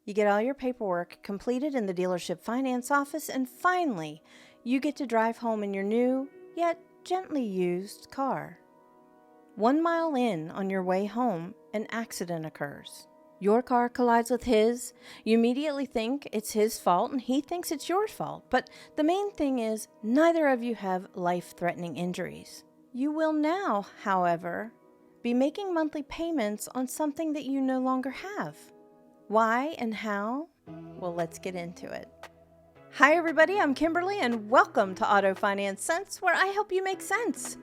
You get all your paperwork completed in the dealership finance office, and finally, you get to drive home in your new, yet gently used car. 1 mile in on your way home, an accident occurs. Your car collides with his. You immediately think it's his fault, and he thinks it's your fault. But the main thing is, neither of you have life-threatening injuries. You will now, however, be making monthly payments on something that you no longer have. Why and how? Well, let's get into it. Hi everybody, I'm Kimberly and welcome to Auto Finance Sense, where I help you make sense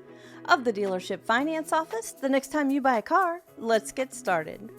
of the dealership finance office the next time you buy a car. Let's get started.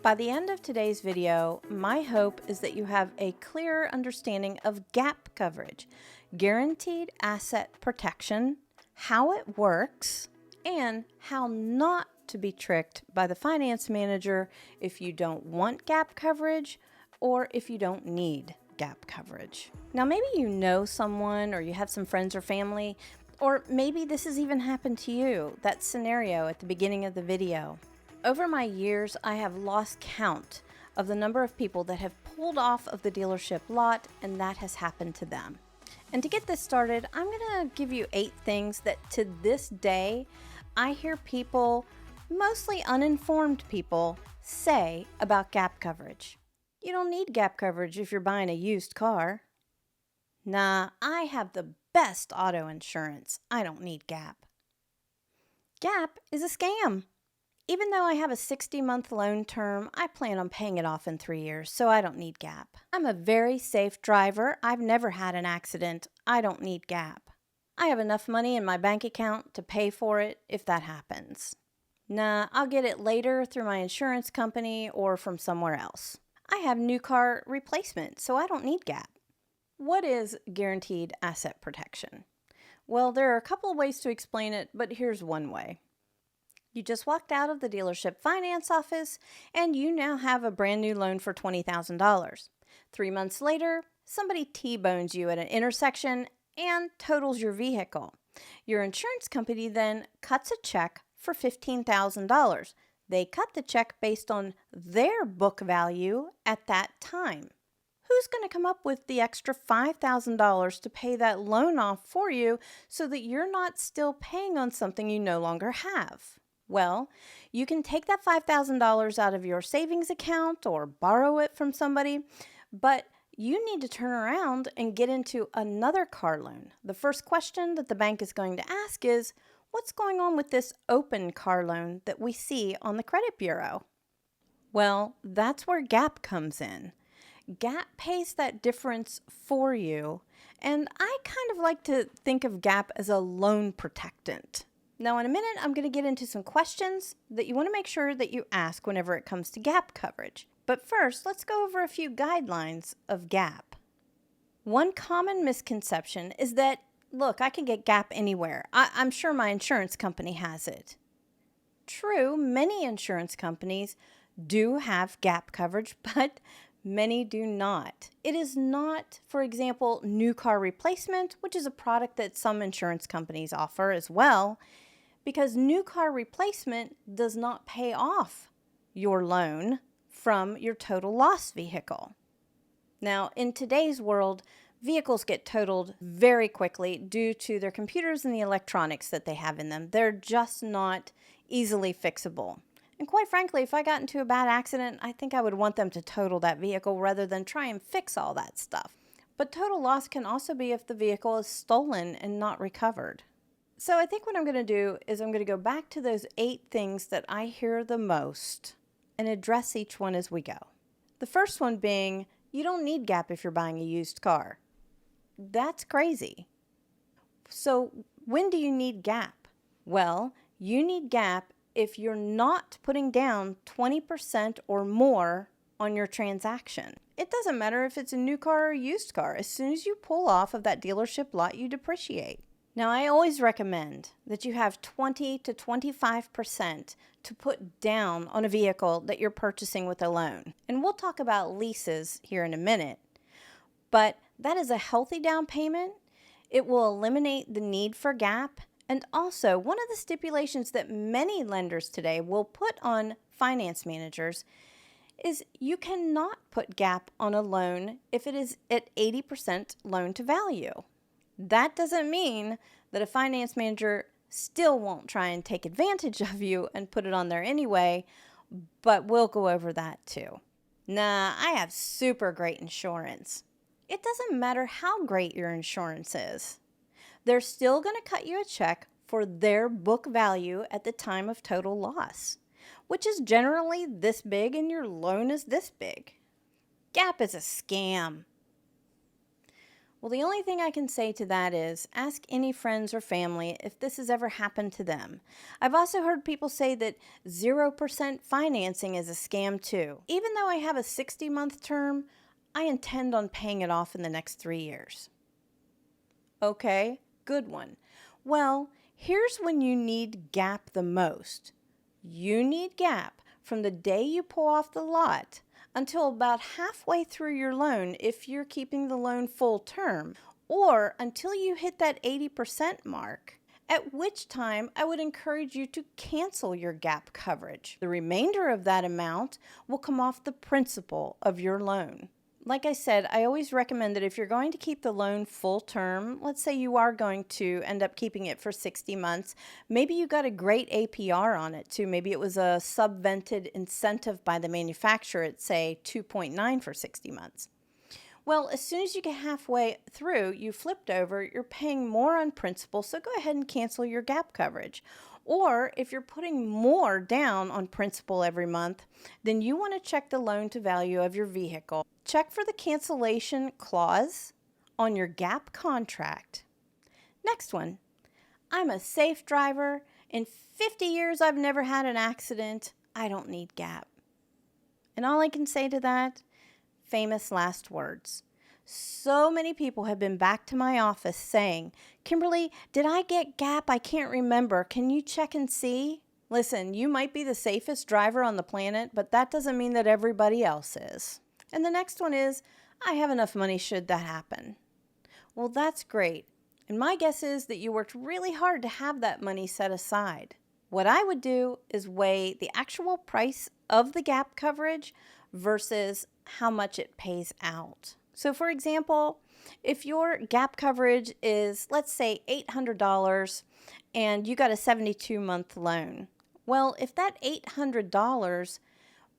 By the end of today's video, my hope is that you have a clearer understanding of GAP coverage, Guaranteed Asset Protection, how it works, and how not to be tricked by the finance manager if you don't want GAP coverage or if you don't need GAP coverage. Now, maybe you know someone or you have some friends or family, or maybe this has even happened to you, that scenario at the beginning of the video. Over my years, I have lost count of the number of people that have pulled off of the dealership lot and that has happened to them. And to get this started, I'm going to give you 8 things that to this day, I hear people, mostly uninformed people, say about GAP coverage. You don't need GAP coverage if you're buying a used car. Nah, I have the best auto insurance. I don't need GAP. GAP is a scam. Even though I have a 60-month loan term, I plan on paying it off in 3 years, so I don't need GAP. I'm a very safe driver. I've never had an accident. I don't need GAP. I have enough money in my bank account to pay for it if that happens. Nah, I'll get it later through my insurance company or from somewhere else. I have new car replacement, so I don't need GAP. What is Guaranteed Asset Protection? Well, there are a couple of ways to explain it, but here's one way. You just walked out of the dealership finance office and you now have a brand new loan for $20,000. 3 months later, somebody T-bones you at an intersection and totals your vehicle. Your insurance company then cuts a check for $15,000. They cut the check based on their book value at that time. Who's going to come up with the extra $5,000 to pay that loan off for you so that you're not still paying on something you no longer have? Well, you can take that $5,000 out of your savings account or borrow it from somebody, but you need to turn around and get into another car loan. The first question that the bank is going to ask is, what's going on with this open car loan that we see on the credit bureau? Well, that's where GAP comes in. GAP pays that difference for you, and I kind of like to think of GAP as a loan protectant. Now, in a minute, I'm going to get into some questions that you want to make sure that you ask whenever it comes to GAP coverage. But first, let's go over a few guidelines of GAP. One common misconception is that, look, I can get GAP anywhere. I'm sure my insurance company has it. True, many insurance companies do have GAP coverage, but many do not. It is not, for example, new car replacement, which is a product that some insurance companies offer as well, because new car replacement does not pay off your loan from your total loss vehicle. Now, in today's world, vehicles get totaled very quickly due to their computers and the electronics that they have in them. They're just not easily fixable. And quite frankly, if I got into a bad accident, I think I would want them to total that vehicle rather than try and fix all that stuff. But total loss can also be if the vehicle is stolen and not recovered. So I think what I'm going to do is I'm going to go back to those 8 things that I hear the most and address each one as we go. The first one being, you don't need GAP if you're buying a used car. That's crazy. So when do you need GAP? Well, you need GAP if you're not putting down 20% or more on your transaction. It doesn't matter if it's a new car or a used car. As soon as you pull off of that dealership lot, you depreciate. Now, I always recommend that you have 20 to 25% to put down on a vehicle that you're purchasing with a loan. And we'll talk about leases here in a minute. But that is a healthy down payment. It will eliminate the need for GAP. And also, one of the stipulations that many lenders today will put on finance managers is you cannot put gap on a loan if it is at 80% loan to value. That doesn't mean that a finance manager still won't try and take advantage of you and put it on there anyway, but we'll go over that too. Nah, I have super great insurance. It doesn't matter how great your insurance is. They're still going to cut you a check for their book value at the time of total loss, which is generally this big and your loan is this big. Gap is a scam. Well, the only thing I can say to that is ask any friends or family if this has ever happened to them. I've also heard people say that 0% financing is a scam too. Even though I have a 60-month term, I intend on paying it off in the next 3 years. Okay, good one. Well, here's when you need gap the most. You need gap from the day you pull off the lot until about halfway through your loan if you're keeping the loan full term, or until you hit that 80% mark, at which time I would encourage you to cancel your gap coverage. The remainder of that amount will come off the principal of your loan. Like I said, I always recommend that if you're going to keep the loan full term, let's say you are going to end up keeping it for 60 months, maybe you got a great APR on it too. Maybe it was a subvented incentive by the manufacturer at say 2.9 for 60 months. Well, as soon as you get halfway through, you flipped over, you're paying more on principal, so go ahead and cancel your gap coverage. Or if you're putting more down on principal every month, then you want to check the loan to value of your vehicle. Check for the cancellation clause on your gap contract. Next one, I'm a safe driver. In 50 years, I've never had an accident. I don't need gap. And all I can say to that, famous last words. So many people have been back to my office saying, Kimberly, did I get gap? I can't remember. Can you check and see? Listen, you might be the safest driver on the planet, but that doesn't mean that everybody else is. And the next one is, I have enough money should that happen. Well, that's great. And my guess is that you worked really hard to have that money set aside. What I would do is weigh the actual price of the gap coverage versus how much it pays out. So for example, if your gap coverage is, let's say, $800 and you got a 72-month loan, well, if that $800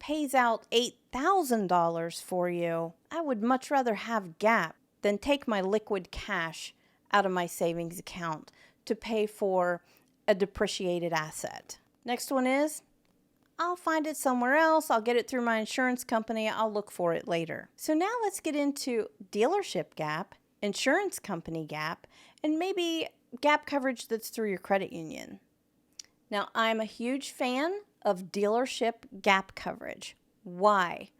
pays out $8,000 for you, I would much rather have gap than take my liquid cash out of my savings account to pay for a depreciated asset. Next one is, I'll find it somewhere else. I'll get it through my insurance company. I'll look for it later. So now let's get into dealership gap, insurance company gap, and maybe gap coverage that's through your credit union. Now, I'm a huge fan of dealership gap coverage. Why?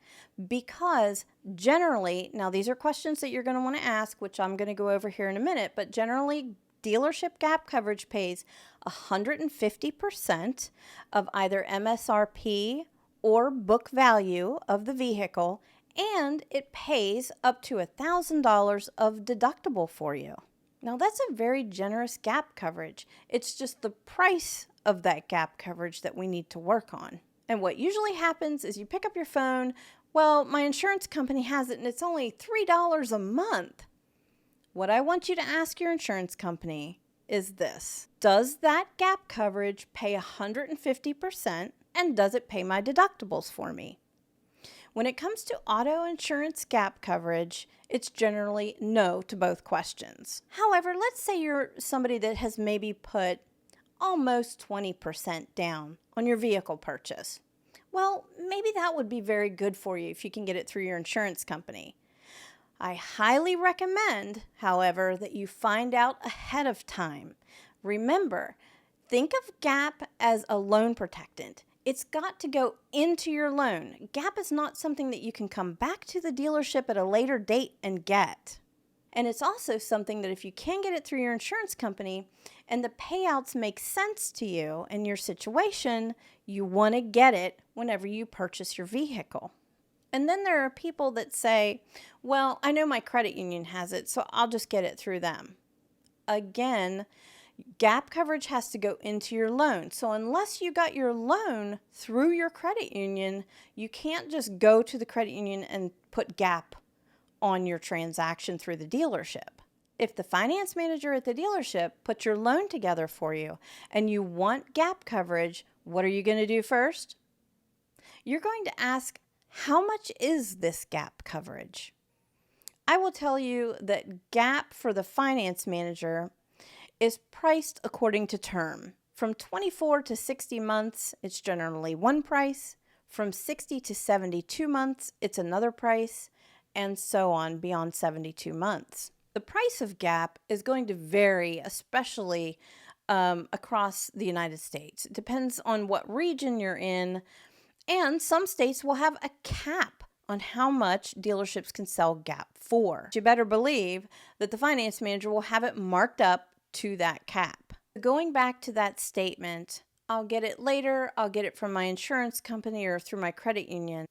Because generally, now these are questions that you're going to want to ask, which I'm going to go over here in a minute, but generally, dealership gap coverage pays 150% of either MSRP or book value of the vehicle, and it pays up to $1,000 of deductible for you. Now, that's a very generous gap coverage. It's just the price of that gap coverage that we need to work on. And what usually happens is you pick up your phone, well, my insurance company has it and it's only $3 a month. What I want you to ask your insurance company is this: does that gap coverage pay 150%, and does it pay my deductibles for me? When it comes to auto insurance gap coverage, it's generally no to both questions. However, let's say you're somebody that has maybe put almost 20% down on your vehicle purchase. Well, maybe that would be very good for you if you can get it through your insurance company. I highly recommend, however, that you find out ahead of time. Remember, think of gap as a loan protectant. It's got to go into your loan. Gap is not something that you can come back to the dealership at a later date and get. And it's also something that if you can get it through your insurance company and the payouts make sense to you and your situation, you want to get it whenever you purchase your vehicle. And then there are people that say, well, I know my credit union has it, so I'll just get it through them. Again, Gap coverage has to go into your loan. So unless you got your loan through your credit union, you can't just go to the credit union and put gap on your transaction through the dealership. If the finance manager at the dealership puts your loan together for you and you want gap coverage, what are you going to do first? You're going to ask, how much is this gap coverage? I will tell you that gap for the finance manager is priced according to term. From 24 to 60 months, it's generally one price. From 60 to 72 months, it's another price, and so on beyond 72 months. The price of gap is going to vary, especially across the United States. It depends on what region you're in, and some states will have a cap on how much dealerships can sell gap for. You better believe that the finance manager will have it marked up to that cap. Going back to that statement, I'll get it later, I'll get it from my insurance company or through my credit union.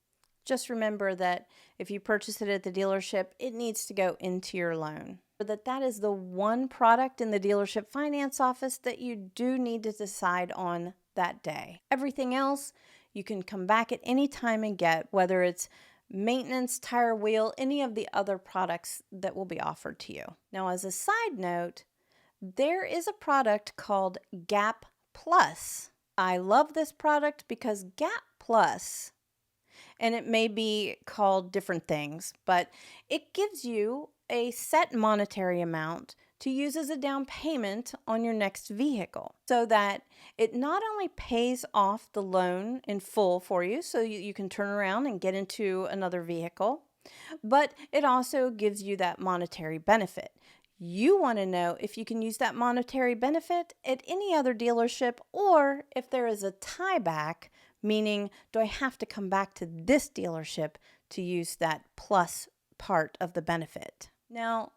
Just remember that if you purchase it at the dealership, it needs to go into your loan. That is the one product in the dealership finance office that you do need to decide on that day. Everything else, you can come back at any time and get, whether it's maintenance, tire, wheel, any of the other products that will be offered to you. Now, as a side note, there is a product called Gap Plus. I love this product because Gap Plus, and it may be called different things, but it gives you a set monetary amount to use as a down payment on your next vehicle, so that it not only pays off the loan in full for you so you can turn around and get into another vehicle, but it also gives you that monetary benefit. You want to know if you can use that monetary benefit at any other dealership, or if there is a tieback, meaning do I have to come back to this dealership to use that plus part of the benefit? Now,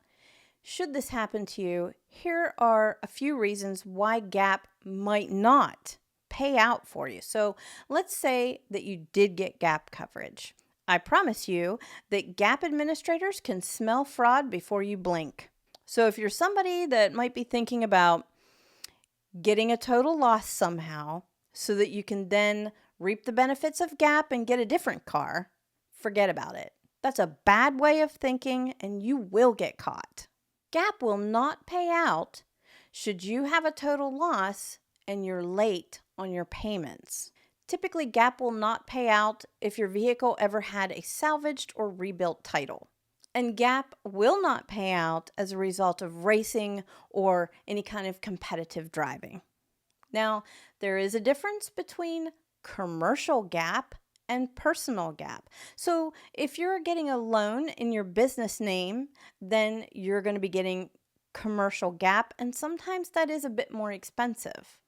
should this happen to you, here are a few reasons why Gap might not pay out for you. So let's say that you did get Gap coverage. I promise you that Gap administrators can smell fraud before you blink. So if you're somebody that might be thinking about getting a total loss somehow so that you can then reap the benefits of Gap and get a different car, forget about it. That's a bad way of thinking, and you will get caught. Gap will not pay out should you have a total loss and you're late on your payments. Typically, Gap will not pay out if your vehicle ever had a salvaged or rebuilt title. And Gap will not pay out as a result of racing or any kind of competitive driving. Now, there is a difference between commercial Gap and personal Gap. So if you're getting a loan in your business name, then you're going to be getting commercial Gap, and sometimes that is a bit more expensive.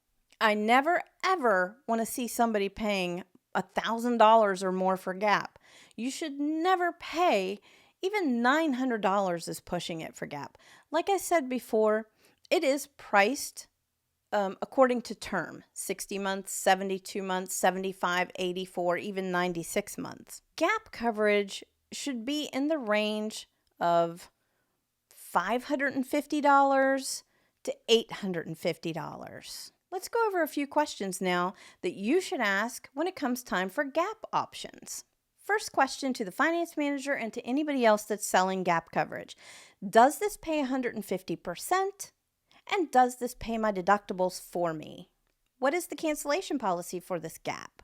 I never ever want to see somebody paying $1,000 or more for Gap. You should never pay. Even $900 is pushing it for Gap. Like I said before, it is priced according to term, 60 months, 72 months, 75, 84, even 96 months. Gap coverage should be in the range of $550 to $850. Let's go over a few questions now that you should ask when it comes time for Gap options. First question to the finance manager and to anybody else that's selling Gap coverage. Does this pay 150%? And does this pay my deductibles for me? What is the cancellation policy for this Gap?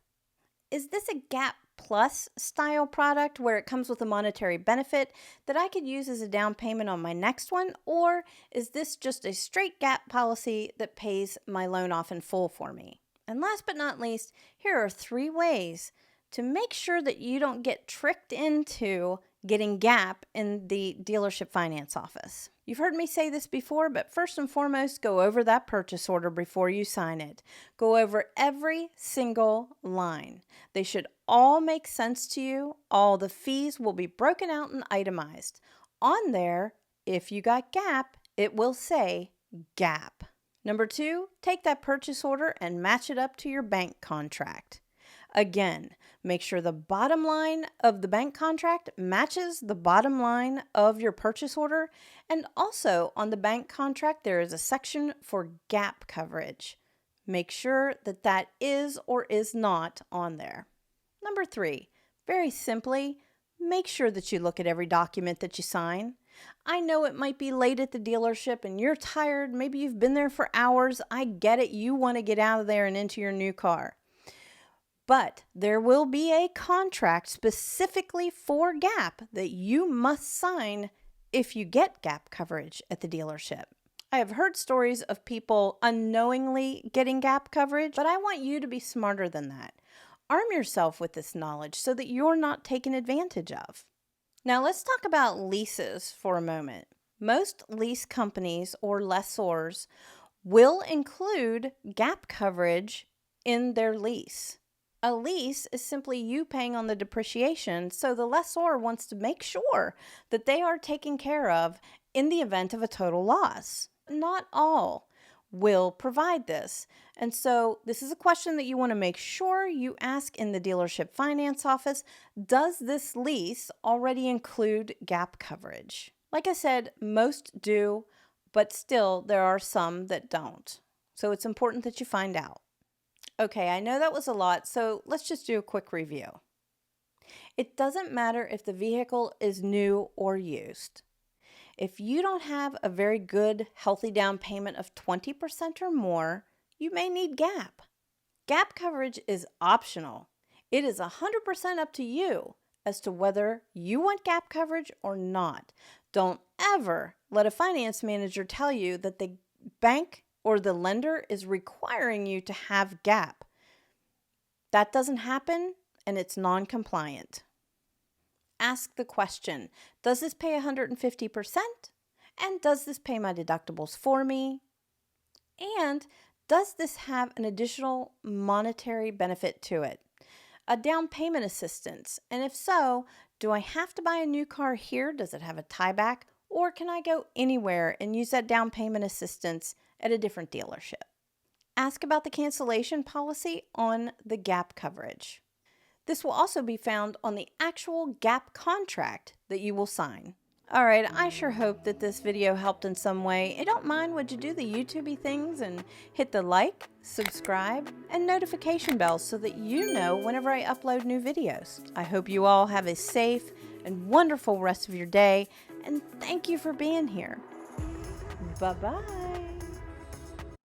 Is this a Gap Plus style product where it comes with a monetary benefit that I could use as a down payment on my next one? Or is this just a straight Gap policy that pays my loan off in full for me? And last but not least, here are 3 ways to make sure that you don't get tricked into getting Gap in the dealership finance office. You've heard me say this before, but first and foremost, go over that purchase order before you sign it. Go over every single line. They should all make sense to you. All the fees will be broken out and itemized. On there, if you got Gap, it will say Gap. Number 2, take that purchase order and match it up to your bank contract. Again, make sure the bottom line of the bank contract matches the bottom line of your purchase order. And also on the bank contract, there is a section for gap coverage. Make sure that that is or is not on there. Number 3, very simply, make sure that you look at every document that you sign. I know it might be late at the dealership and you're tired. Maybe you've been there for hours. I get it. You want to get out of there and into your new car. But there will be a contract specifically for gap that you must sign if you get gap coverage at the dealership. I have heard stories of people unknowingly getting gap coverage, but I want you to be smarter than that. Arm yourself with this knowledge so that you're not taken advantage of. Now let's talk about leases for a moment. Most lease companies or lessors will include gap coverage in their lease. A lease is simply you paying on the depreciation, so the lessor wants to make sure that they are taken care of in the event of a total loss. Not all will provide this. And so this is a question that you want to make sure you ask in the dealership finance office. Does this lease already include gap coverage? Like I said, most do, but still there are some that don't. So it's important that you find out. Okay, I know that was a lot, so let's just do a quick review. It doesn't matter if the vehicle is new or used. If you don't have a very good, healthy down payment of 20% or more, you may need gap. Gap coverage is optional. It is 100% up to you as to whether you want gap coverage or not. Don't ever let a finance manager tell you that the bank or the lender is requiring you to have gap. That doesn't happen, and it's non-compliant. Ask the question, does this pay 150%? And does this pay my deductibles for me? And does this have an additional monetary benefit to it? A down payment assistance, and if so, do I have to buy a new car here? Does it have a tieback? Or can I go anywhere and use that down payment assistance at a different dealership? Ask about the cancellation policy on the gap coverage. This will also be found on the actual gap contract that you will sign. All right, I sure hope that this video helped in some way. And don't mind, would you do the YouTube-y things and hit the like, subscribe, and notification bell so that you know whenever I upload new videos. I hope you all have a safe and wonderful rest of your day, and thank you for being here. Bye-bye.